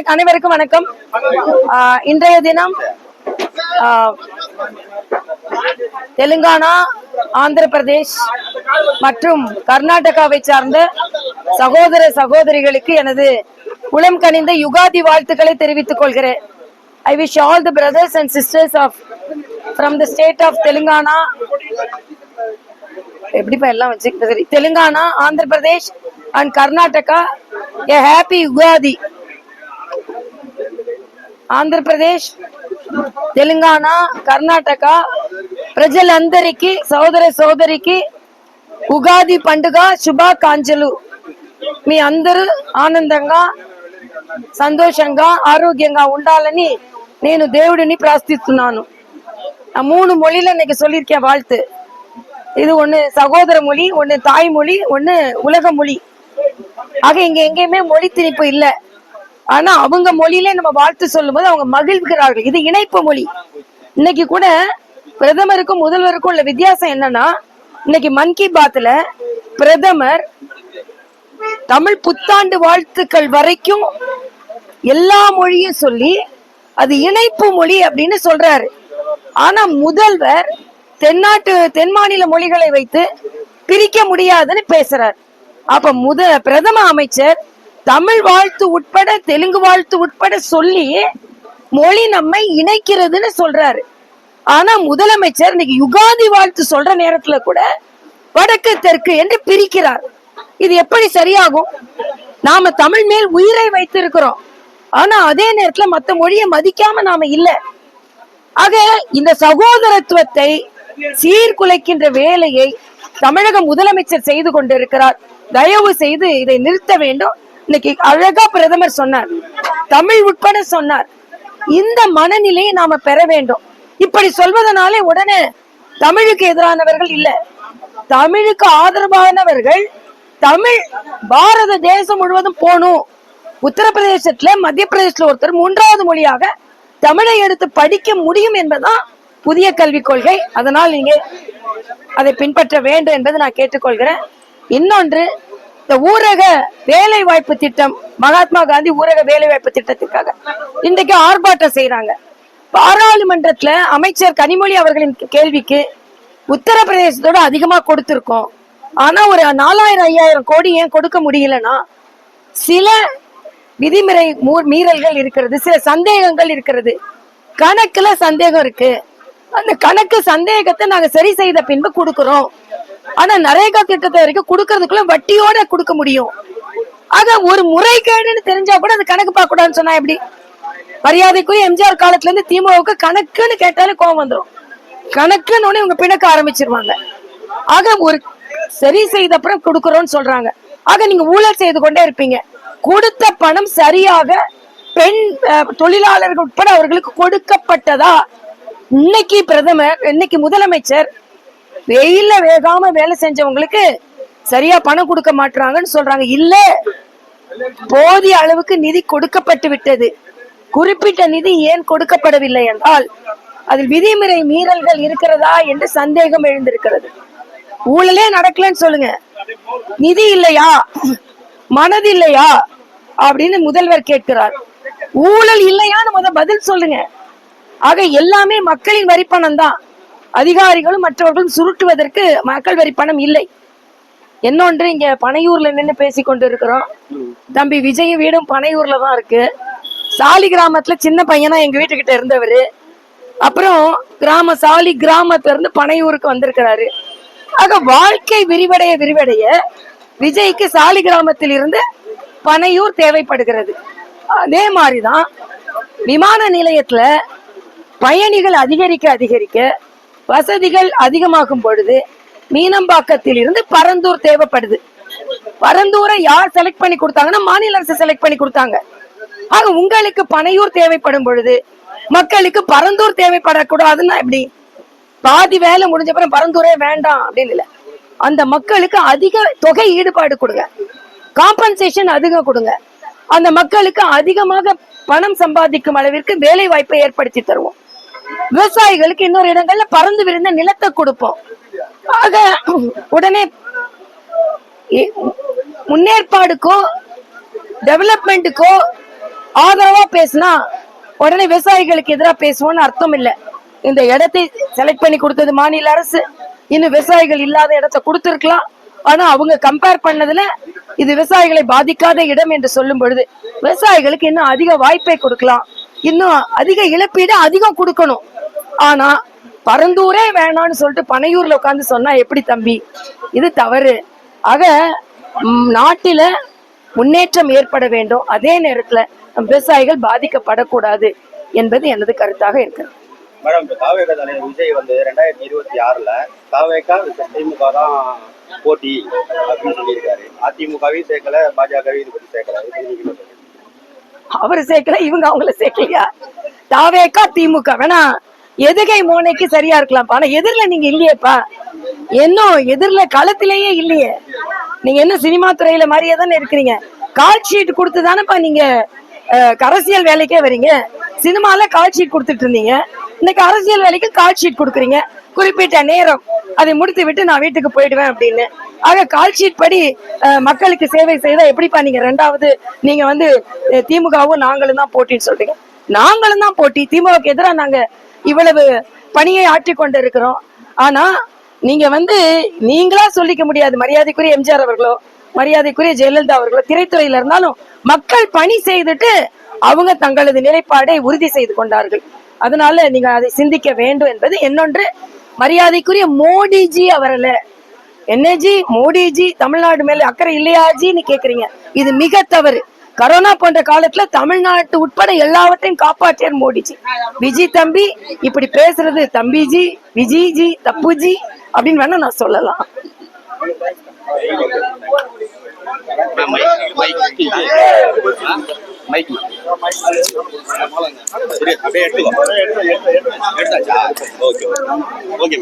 அனைவருக்கும் வணக்கம். இன்றைய தினம் தெலுங்கானா, ஆந்திர பிரதேஷ் மற்றும் கர்நாடகாவை சார்ந்த சகோதர சகோதரிகளுக்கு எனது உளம் கனிந்த யுகாதி வாழ்த்துக்களை தெரிவித்துக் கொள்கிறேன். I wish all the brothers and sisters from the state of Telangana, Telangana, Andhra Pradesh and Karnataka a happy Ugadi. Andhra Pradesh, Telangana, Karnataka ప్రజలందరికీ సోదర సోదరికి ఉగాది పండుగ శుభాకాంక్షలు. మీ అందరూ ఆనందంగా సంతోషంగా ఆరోగ్యంగా ఉండాలని నేను దేవుడిని பிரார்த்திస్తున్నాను. 3 மொழியில இன்னைக்கு சொல்லியிருக்கேன் வாழ்த்து. இது ஒண்ணு சகோதர மொழி, ஒண்ணு தாய்மொழி, ஒண்ணு உலக மொழி. ஆக இங்க எங்கேயுமே மொழி திணிப்பு இல்லை. ஆனா அவங்க மொழியிலே நம்ம வாழ்த்து சொல்லும் போது அவங்க மகிழ்கிறார்கள். இது இணைப்பு மொழி. இன்னைக்கு கூட பிரதமருக்கும் முதல்வருக்கும் உள்ள வித்தியாசம் என்னன்னா, இன்னைக்கு மன் கி பாத்ல பிரதமர் தமிழ் புத்தாண்டு வாழ்த்துக்கள் வரைக்கும் எல்லா மொழியும் சொல்லி அது இணைப்பு மொழி அப்படின்னு சொல்றாரு. ஆனா முதல்வர் தென் மாநில மொழிகளை வைத்து பிரிக்க முடியாதுன்னு பேசுறார். அப்ப பிரதம அமைச்சர் தமிழ் வாழ்த்து உட்பட தெலுங்கு வாழ்த்து உட்பட சொல்லி மொழி நம்மை இணைக்கிறதுன்னு சொல்றாரு. ஆனா முதலமைச்சர் இன்னைக்கு யுகாதி வாழ்த்து சொல்ற நேரத்துல கூட வடக்கு தெற்கு என்று பிரிக்கிறார். இது எப்படி சரியாகும்? நாம தமிழ் மேல் உயிரை வைத்திருக்கிறோம். ஆனா அதே நேரத்துல மத்த மொழியை மதிக்காம நாம இல்ல. ஆக இந்த சகோதரத்துவத்தை சீர்குலைக்கின்ற வேலையை தமிழக முதலமைச்சர் செய்து கொண்டிருக்கிறார். தயவு செய்து இதை நிறுத்த வேண்டும். இன்னைக்கு அழகா பிரதமர் சொன்னார், தமிழ் உட்பட சொன்னார். இந்த மனநிலையை நாம பெற வேண்டும். இப்படி சொல்வதனாலே உடனே தமிழுக்கு எதிரானவர்கள் இல்ல, தமிழுக்கு ஆதரவானவர்கள். தமிழ் பாரத தேசம் முழுவதும் போகணும். உத்தரப்பிரதேசத்துல மத்திய பிரதேசத்துல ஒருத்தர் 3வது மொழியாக தமிழை எடுத்து படிக்க முடியும் என்பதுதான் புதிய கல்விக் கொள்கை. அதனால் நீங்க அதை பின்பற்ற வேண்டும் என்பதை நான் கேட்டுக்கொள்கிறேன். இன்னொன்று, இந்த ஊரக வேலை வாய்ப்பு திட்டம், மகாத்மா காந்தி ஊரக வேலை வாய்ப்பு திட்டத்திற்காக இன்றைக்கு ஆர்ப்பாட்டம் செய்யறாங்க. பாராளுமன்றத்துல அமைச்சர் கனிமொழி அவர்களின் கேள்விக்கு உத்தரப்பிரதேசத்தோட அதிகமா கொடுத்திருக்கோம், ஆனா ஒரு 4000-5000 கோடி ஏன் கொடுக்க முடியலன்னா சில விதிமுறை மீறல்கள் இருக்கிறது, சில சந்தேகங்கள் இருக்கிறது, கணக்குல சந்தேகம் இருக்கு. அந்த கணக்கு சந்தேகத்தை நாங்க சரி செய்த பின்பு கொடுக்கிறோம். ஆனா நரேகா திட்டத்தை வரைக்கும் கொடுக்கறதுக்குள்ள வட்டியோட கொடுக்க முடியும். ஆக ஒரு முறைகேடுன்னு தெரிஞ்சா கூட அந்த கணக்கு பார்க்க கூடாதுன்னு சொன்னா எப்படி? மரியாதைக்குரிய எம்ஜிஆர் காலத்துல இருந்து திமுகவுக்கு கணக்குன்னு கேட்டாலே கோபம் வந்துடும். கணக்குன்னு இவங்க பிணக்க ஆரம்பிச்சிருவாங்க. ஆக ஒரு சரி செய்த அப்புறம் கொடுக்கறோம்னு சொல்றாங்க. ஆக நீங்க ஊழல் செய்து கொண்டே இருப்பீங்க. கொடுத்த பணம் சரியாக பெண் தொழிலாளர்கள் உட்பட அவர்களுக்கு கொடுக்கப்பட்டதா? இன்னைக்கு பிரதமர், இன்னைக்கு முதலமைச்சர் வெயில வேகாம வேலை செஞ்சவங்களுக்கு சரியா பணம் கொடுக்க மாட்டாங்கன்னு சொல்றாங்க. இல்ல, போதிய அளவுக்கு நிதி கொடுக்கப்பட்டு விட்டது. குறிப்பிட்ட நிதி ஏன் கொடுக்கப்படவில்லை என்றால் அதில் விதிமுறை மீறல்கள் இருக்கிறதா என்று சந்தேகம் எழுந்திருக்கிறது. ஊழலே நடக்கலன்னு சொல்லுங்க, நிதி இல்லையா, மனது இல்லையா அப்படின்னு முதல்வர் கேட்கிறார். ஊழல் இல்லையான்னு பதில் சொல்லுங்க. ஆக எல்லாமே மக்களின் வரிப்பணம் தான். அதிகாரிகளும் மற்றவர்களும் சுருட்டுவதற்கு மக்கள் வரிப்பணம் இல்லை. இன்னொன்று, இங்க பனையூர்ல நின்று பேசி கொண்டு இருக்கிறோம். தம்பி விஜய் வீடும் பனையூர்ல தான் இருக்கு. சாலி கிராமத்துல சின்ன பையனா எங்க வீட்டுக்கிட்ட இருந்தவரு அப்புறம் சாலி கிராமத்துல இருந்து பனையூருக்கு வந்திருக்கிறாரு. ஆக வாழ்க்கை விரிவடைய விரிவடைய விஜய்க்கு சாலி கிராமத்தில் இருந்து பனையூர் தேவைப்படுகிறது. அதே மாதிரிதான் விமான நிலையத்துல பயணிகள் அதிகரிக்க அதிகரிக்க வசதிகள் அதிகமாகும் பொழுது மீனம்பாக்கத்தில் இருந்து பரந்தூர் தேவைப்படுது. பரந்தூரை யார் செலக்ட் பண்ணி கொடுத்தாங்கன்னா மாநில அரசு செலக்ட் பண்ணி கொடுத்தாங்க. ஆக உங்களுக்கு பனையூர் தேவைப்படும் பொழுது மக்களுக்கு பரந்தூர் தேவைப்படக்கூடாதுன்னா எப்படி? பாதி வேலை முடிஞ்ச அப்புறம் பரந்தூரே வேண்டாம் அப்படின்னு இல்ல, அந்த மக்களுக்கு அதிக தொகை ஈடுபாடு கொடுங்க, காம்பன்சேஷன் அதிகம் கொடுங்க. அந்த மக்களுக்கு அதிகமாக பணம் சம்பாதிக்கும் அளவிற்கு வேலை வாய்ப்பை ஏற்படுத்தி தருவோம். விவசாயிகளுக்கு இன்னொரு இடங்கள்ல பறந்து விரிந்த நிலத்தை கொடுப்போம். ஆக உடனே முன்னேற்பாடுக்கோ டெவலப்மெண்ட்டுக்கோ ஆதரவா பேசினா உடனே விவசாயிகளுக்கு எதிராக பேசுவோம்னு அர்த்தம் இல்லை. இந்த இடத்தை செலக்ட் பண்ணி கொடுத்தது மாநில அரசு, இன்னும் விவசாயிகள் இல்லாத இடத்தை கொடுத்திருக்கலாம். ஆனா அவங்க கம்பேர் பண்ணதுல இது விவசாயிகளை பாதிக்காத இடம் என்று சொல்லும் பொழுது விவசாயிகளுக்கு இன்னும் அதிக வாய்ப்பை கொடுக்கலாம், இன்னும் அதிக இழப்பீடு அதிகம் கொடுக்கணும். ஆனா பரந்தூரே வேணான்னு சொல்லிட்டு பனையூர்ல உட்காந்து சொன்னா எப்படி தம்பி? இது தவறு. ஆக நாட்டில முன்னேற்றம் ஏற்பட வேண்டும், அதே நேரத்துல விவசாயிகள் பாதிக்கப்படக்கூடாது என்பது எனது கருத்தாக இருக்கிறது. மேடம், இப்போ தாவேகா தலைவர் விஜய் 2026ல தாவேகா திமுக தான் போட்டி அப்படின்னு சொல்லியிருக்காரு. அதிமுகவையும் சேர்க்கல, பாஜகவையும் இது பத்தி சேர்க்கல. அவரு சேர்க்கல, இவங்க அவங்கள சேர்க்கலையா? தாவேகா திமுக வேணா எதுகை மோனைக்கு சரியா இருக்கலாம். ஆனா எதிரில நீங்க இல்லையேப்பா, இன்னும் எதிரில களத்திலேயே இல்லையே. நீங்க என்ன சினிமா துறையில மாதிரியே தானே இருக்கிறீங்க. கால் ஷீட் கொடுத்து தானேப்பா நீங்க அரசியல் வேலைக்கே வரீங்க. சினிமால கால் ஷீட் கொடுத்துட்டு இருந்தீங்க, இன்னைக்கு அரசியல் வேலைக்கு கால் ஷீட் கொடுக்குறீங்க. குறிப்பிட்ட நேரம் அதை முடித்து விட்டு நான் வீட்டுக்கு போயிடுவேன் அப்படின்னு. ஆக கால் ஷீட் படி மக்களுக்கு சேவை செய்தா எப்படிப்பா நீங்க ரெண்டாவது நீங்க திமுகவும் நாங்களும் தான் போட்டின்னு சொல்றீங்க? நாங்களும் தான் போட்டி. திமுகவுக்கு எதிராக நாங்க இவ்வளவு பணியை ஆற்றி கொண்டு இருக்கிறோம். ஆனா நீங்க நீங்களா சொல்லிக்க முடியாது. மரியாதைக்குரிய எம்ஜிஆர் அவர்களோ, மரியாதைக்குரிய ஜெயலலிதா அவர்களோ திரைத்துறையில இருந்தாலும் மக்கள் பணி செய்துட்டு அவங்க தங்களது நிலைப்பாடை உறுதி செய்து கொண்டார்கள். அதனால நீங்க அதை சிந்திக்க வேண்டும் என்பது என்னொன்று. மரியாதைக்குரிய மோடிஜி அவரல என்னஜி மோடிஜி தமிழ்நாடு மேல அக்கறை இல்லையாஜின்னு கேக்குறீங்க. இது மிக தவறு. கரோனா போன்ற காலத்துல தமிழ்நாட்டு உட்பட எல்லாவற்றையும் காப்பாற்றியார் மோடிஜி. விஜய் தம்பி இப்படி பேசுறது தம்பிஜி, விஜய்ஜி, தப்புஜி அப்படின்னு வேணா நான் சொல்லலாம். அப்படியே எடுத்துக்கோ. எடுத்தாச்சா? Okay okay.